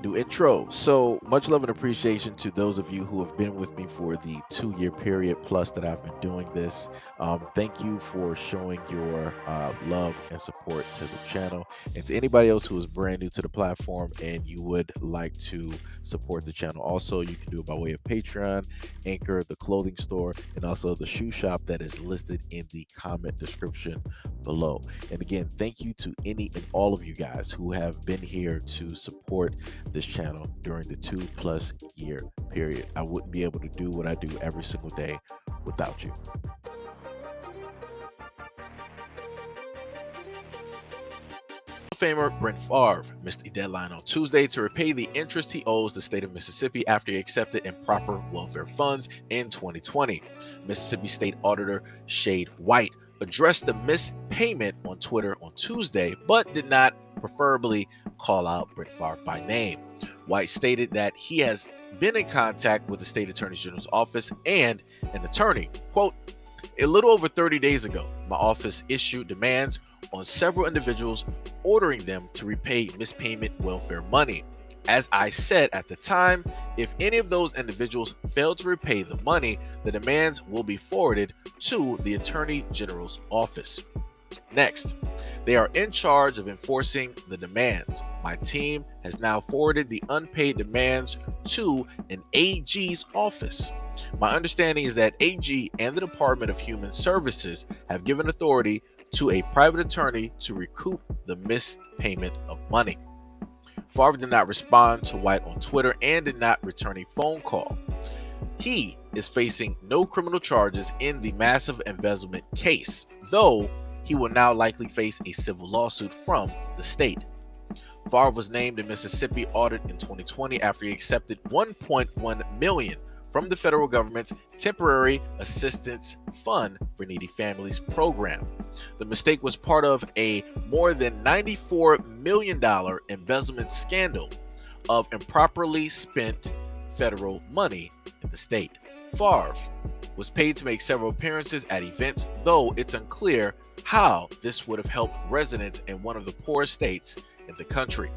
New intro. So much love and appreciation to those of you who have been with me for the 2 year period plus that I've been doing this. Thank you for showing your love and support to the channel. And to anybody else who is brand new to the platform and you would like to support the channel, also you can do it by way of Patreon, Anchor, the clothing store, and also the shoe shop that is listed in the comment description below. And again, thank you to any and all of you guys who have been here to support this channel during the 2+ year period. I wouldn't be able to do what I do every single day without you. Famer Brent Favre missed a deadline on Tuesday to repay the interest he owes the state of Mississippi after he accepted improper welfare funds in 2020. Mississippi State Auditor Shade White addressed the missed payment on Twitter on Tuesday, but did not preferably call out Brent Favre by name. White stated that he has been in contact with the state attorney general's office and an attorney. Quote, a little over 30 days ago, my office issued demands on several individuals ordering them to repay mispayment welfare money. As I said at the time, if any of those individuals fail to repay the money, the demands will be forwarded to the Attorney General's office. Next, they are in charge of enforcing the demands. My team has now forwarded the unpaid demands to an AG's office. My understanding is that AG and the Department of Human Services have given authority to a private attorney to recoup the missed payment of money. Favre did not respond to White on Twitter and did not return a phone call. He is facing no criminal charges in the massive embezzlement case, though he will now likely face a civil lawsuit from the state. Favre was named a Mississippi audit in 2020 after he accepted $1.1 million from the federal government's Temporary Assistance Fund for Needy Families program. The mistake was part of a more than $94 million embezzlement scandal of improperly spent federal money in the state. Favre was paid to make several appearances at events, though it's unclear how this would have helped residents in one of the poorest states in the country.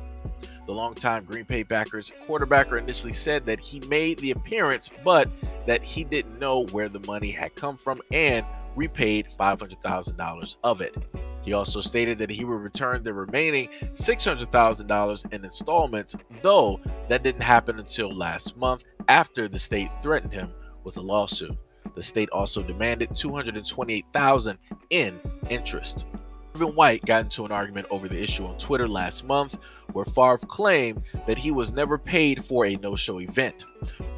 The longtime Green Bay Packers quarterbacker initially said that he made the appearance, but that he didn't know where the money had come from and repaid $500,000 of it. He also stated that he would return the remaining $600,000 in installments, though that didn't happen until last month after the state threatened him with a lawsuit. The state also demanded $228,000 in interest. Favre and White got into an argument over the issue on Twitter last month, where Favre claimed that he was never paid for a no-show event.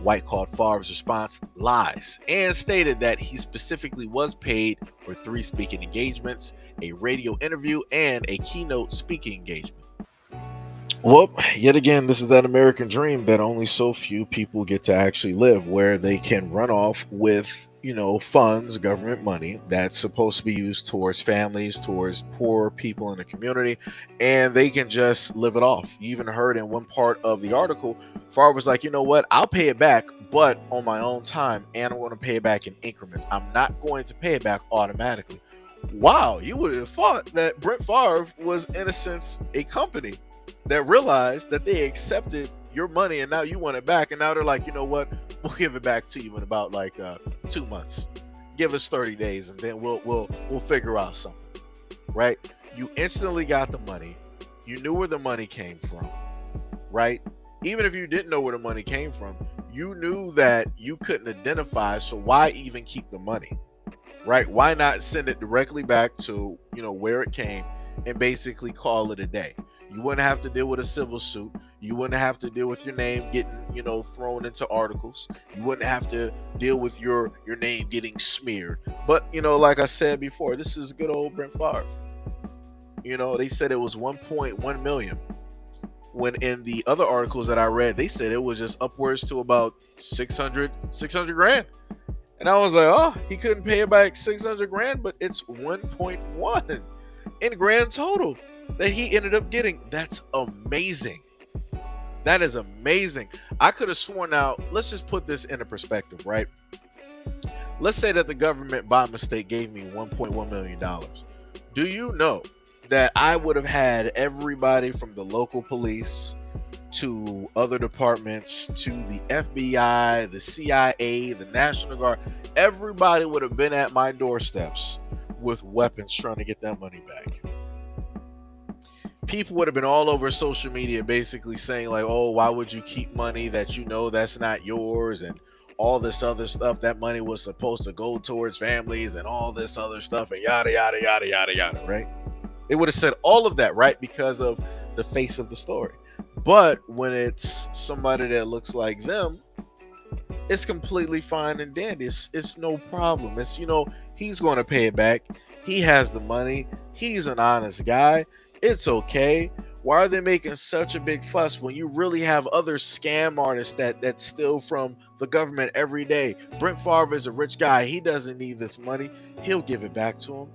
White called Favre's response lies and stated that he specifically was paid for 3 speaking engagements, a radio interview, and a keynote speaking engagement. Well, yet again, this is that American dream that only so few people get to actually live, where they can run off with, funds, government money that's supposed to be used towards families, towards poor people in the community, and they can just live it off. You even heard in one part of the article, Favre was like, you know what, I'll pay it back, but on my own time, and I'm going to pay it back in increments. I'm not going to pay it back automatically. Wow, you would have thought that Brent Favre was, in a sense, a company that realized that they accepted your money and now you want it back, and now they're like, you know what, we'll give it back to you in about 2 months. Give us 30 days and then we'll figure out something. Right? You instantly got the money. You knew where the money came from. Right? Even if you didn't know where the money came from, you knew that you couldn't identify, so why even keep the money? Right? Why not send it directly back to, where it came and basically call it a day? You wouldn't have to deal with a civil suit. You wouldn't have to deal with your name getting, thrown into articles. You wouldn't have to deal with your name getting smeared. But, like I said before, this is good old Brent Favre. They said it was 1.1 million. When in the other articles that I read, they said it was just upwards to about 600 grand. And I was like, oh, he couldn't pay it back 600 grand, but it's 1.1 in grand total that he ended up getting. That's amazing. That is amazing. I could have sworn, now let's just put this into perspective, right? Let's say that the government by mistake gave me $1.1 million. Do you know that I would have had everybody from the local police, to other departments, to the FBI, the CIA, the National Guard. Everybody would have been at my doorsteps with weapons trying to get that money back. People would have been all over social media basically saying like, oh, why would you keep money that you know that's not yours, and all this other stuff. That money was supposed to go towards families and all this other stuff, and yada yada yada yada yada, right? They would have said all of that, right? Because of the face of the story. But when it's somebody that looks like them, it's completely fine and dandy. It's no problem. It's, he's going to pay it back. He has the money. He's an honest guy. It's okay. Why are they making such a big fuss when you really have other scam artists that steal from the government every day? Brent Favre is a rich guy. He doesn't need this money. He'll give it back to him.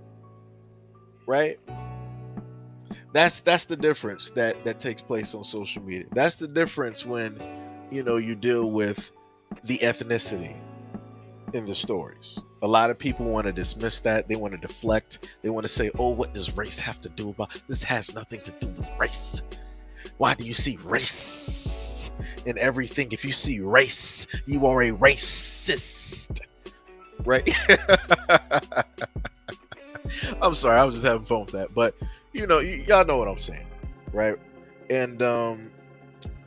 Right? That's the difference that takes place on social media. That's the difference when you deal with the ethnicity in the stories. A lot of people want to dismiss that. They want to deflect. They want to say, oh, what does race have to do about this? Has nothing to do with race. Why do you see race in everything? If you see race, you are a racist, right? I'm sorry, I was just having fun with that, but y'all know what I'm saying, right? And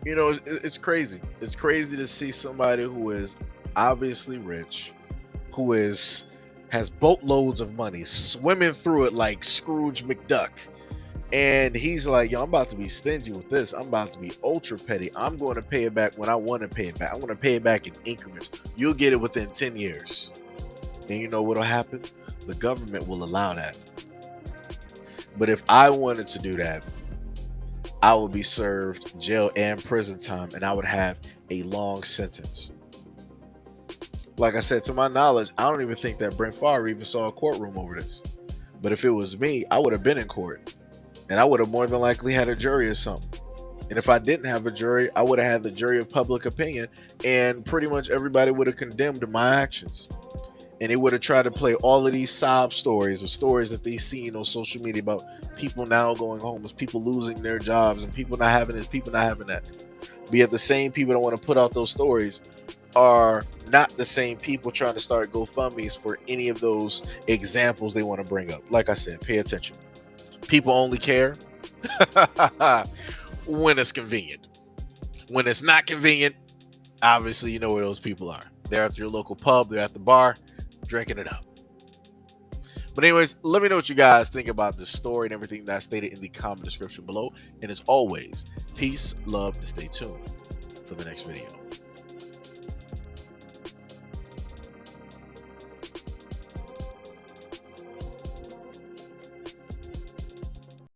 it's crazy. It's crazy to see somebody who is obviously rich, who has boatloads of money, swimming through it like Scrooge McDuck, and he's like, yo, I'm about to be stingy with this. I'm about to be ultra petty. I'm going to pay it back when I want to pay it back. I'm going to pay it back in increments. You'll get it within 10 years. And you know what'll happen? The government will allow that. But if I wanted to do that, I would be served jail and prison time, and I would have a long sentence. Like I said, to my knowledge, I don't even think that Brent Favre even saw a courtroom over this. But if it was me, I would have been in court, and I would have more than likely had a jury or something. And if I didn't have a jury, I would have had the jury of public opinion, and pretty much everybody would have condemned my actions. And they would have tried to play all of these sob stories or stories that they've seen on social media about people now going homeless, people losing their jobs, and people not having this, people not having that. But yet the same people that want to put out those stories are not the same people trying to start GoFundMes for any of those examples they want to bring up. Like I said, pay attention. People only care when it's convenient. When it's not convenient, obviously you know where those people are. They're at your local pub, they're at the bar, drinking it up. But anyways, let me know what you guys think about this story and everything that I stated in the comment description below. And as always, peace, love, and stay tuned for the next video.